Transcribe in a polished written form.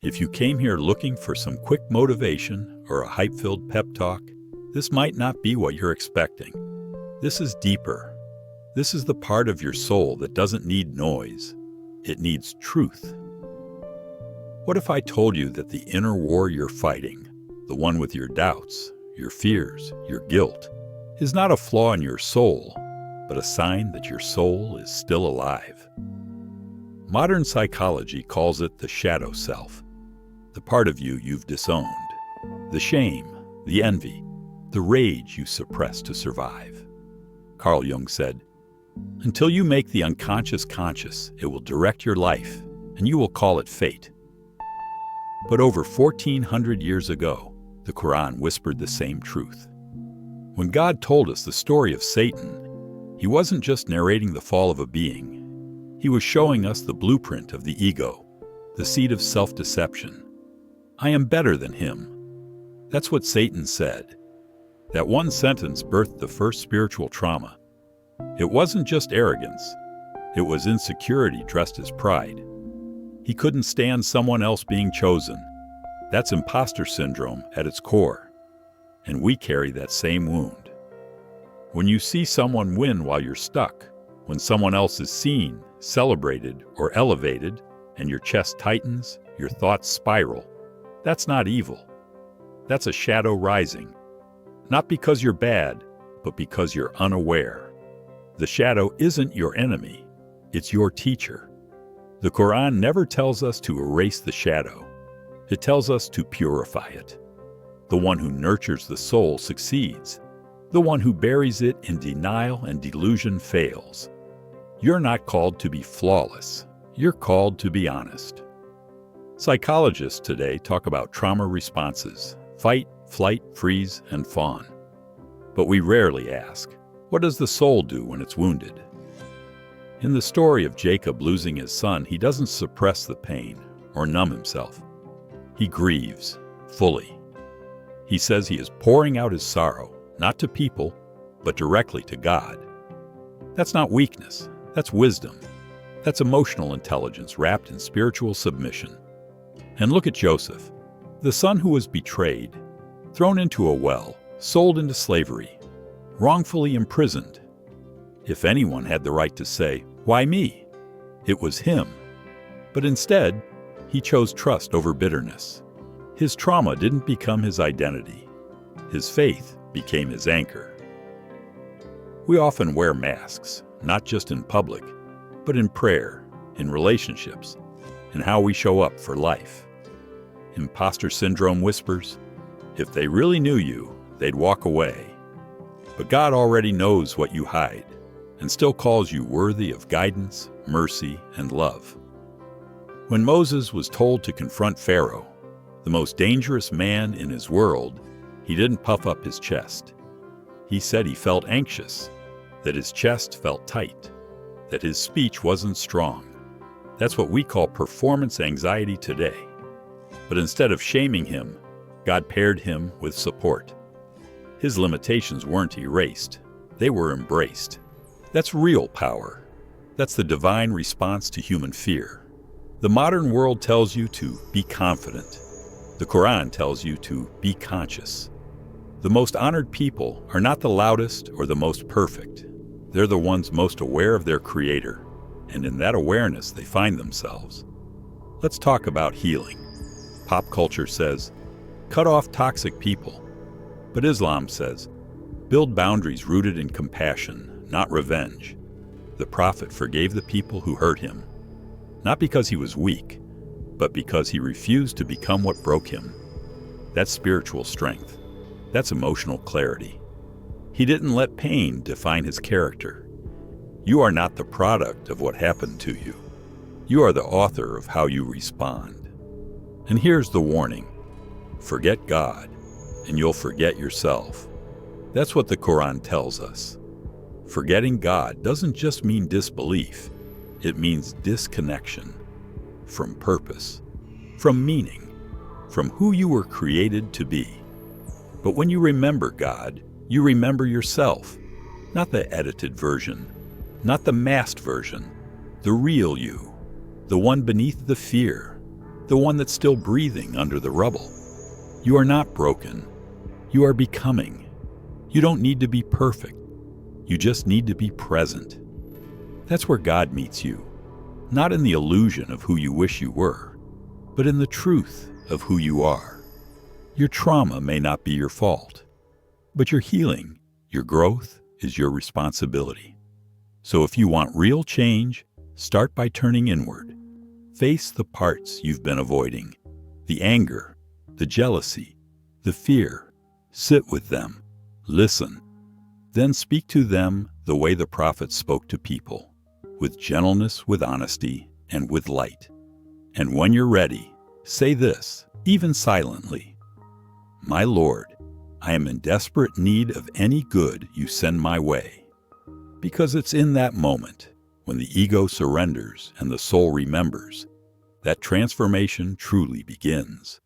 If you came here looking for some quick motivation or a hype-filled pep talk, this might not be what you're expecting. This is deeper. This is the part of your soul that doesn't need noise. It needs truth. What if I told you that the inner war you're fighting, the one with your doubts, your fears, your guilt, is not a flaw in your soul, but a sign that your soul is still alive? Modern psychology calls it the shadow self, the part of you you've disowned, the shame, the envy, the rage you suppress to survive. Carl Jung said, "Until you make the unconscious conscious, it will direct your life, and you will call it fate." But over 1400 years ago, the Qur'an whispered the same truth. When God told us the story of Satan, he wasn't just narrating the fall of a being. He was showing us the blueprint of the ego, the seed of self-deception. I am better than him. That's what Satan said. That one sentence birthed the first spiritual trauma. It wasn't just arrogance. It was insecurity dressed as pride. He couldn't stand someone else being chosen. That's imposter syndrome at its core. And we carry that same wound. When you see someone win while you're stuck, when someone else is seen, celebrated, or elevated, and your chest tightens, your thoughts spiral, that's not evil. That's a shadow rising. Not because you're bad, but because you're unaware. The shadow isn't your enemy. It's your teacher. The Qur'an never tells us to erase the shadow. It tells us to purify it. The one who nurtures the soul succeeds. The one who buries it in denial and delusion fails. You're not called to be flawless. You're called to be honest. Psychologists today talk about trauma responses: fight, flight, freeze, and fawn. But we rarely ask, what does the soul do when it's wounded? In the story of Jacob losing his son, he doesn't suppress the pain or numb himself. He grieves fully. He says he is pouring out his sorrow, not to people, but directly to God. That's not weakness. That's wisdom. That's emotional intelligence wrapped in spiritual submission. And look at Joseph, the son who was betrayed, thrown into a well, sold into slavery, wrongfully imprisoned. If anyone had the right to say, "Why me?" it was him. But instead, he chose trust over bitterness. His trauma didn't become his identity. His faith became his anchor. We often wear masks, not just in public, but in prayer, in relationships, in how we show up for life. Imposter syndrome whispers, if they really knew you, they'd walk away. But God already knows what you hide, and still calls you worthy of guidance, mercy, and love. When Moses was told to confront Pharaoh, the most dangerous man in his world, he didn't puff up his chest. He said he felt anxious, that his chest felt tight, that his speech wasn't strong. That's what we call performance anxiety today. But instead of shaming him, God paired him with support. His limitations weren't erased, they were embraced. That's real power. That's the divine response to human fear. The modern world tells you to be confident. The Qur'an tells you to be conscious. The most honored people are not the loudest or the most perfect. They're the ones most aware of their Creator, and in that awareness they find themselves. Let's talk about healing. Pop culture says, cut off toxic people. But Islam says, build boundaries rooted in compassion, not revenge. The Prophet forgave the people who hurt him, not because he was weak, but because he refused to become what broke him. That's spiritual strength. That's emotional clarity. He didn't let pain define his character. You are not the product of what happened to you. You are the author of how you respond. And here's the warning. Forget God, and you'll forget yourself. That's what the Qur'an tells us. Forgetting God doesn't just mean disbelief. It means disconnection from purpose, from meaning, from who you were created to be. But when you remember God, you remember yourself, not the edited version, not the masked version, the real you, the one beneath the fear, the one that's still breathing under the rubble. You are not broken. You are becoming. You don't need to be perfect. You just need to be present. That's where God meets you, not in the illusion of who you wish you were, but in the truth of who you are. Your trauma may not be your fault, but your healing, your growth, is your responsibility. So if you want real change, start by turning inward. Face the parts you've been avoiding, the anger, the jealousy, the fear. Sit with them. Listen. Then speak to them the way the prophets spoke to people, with gentleness, with honesty, and with light. And when you're ready, say this, even silently. My Lord, I am in desperate need of any good you send my way. Because it's in that moment, when the ego surrenders and the soul remembers, that transformation truly begins.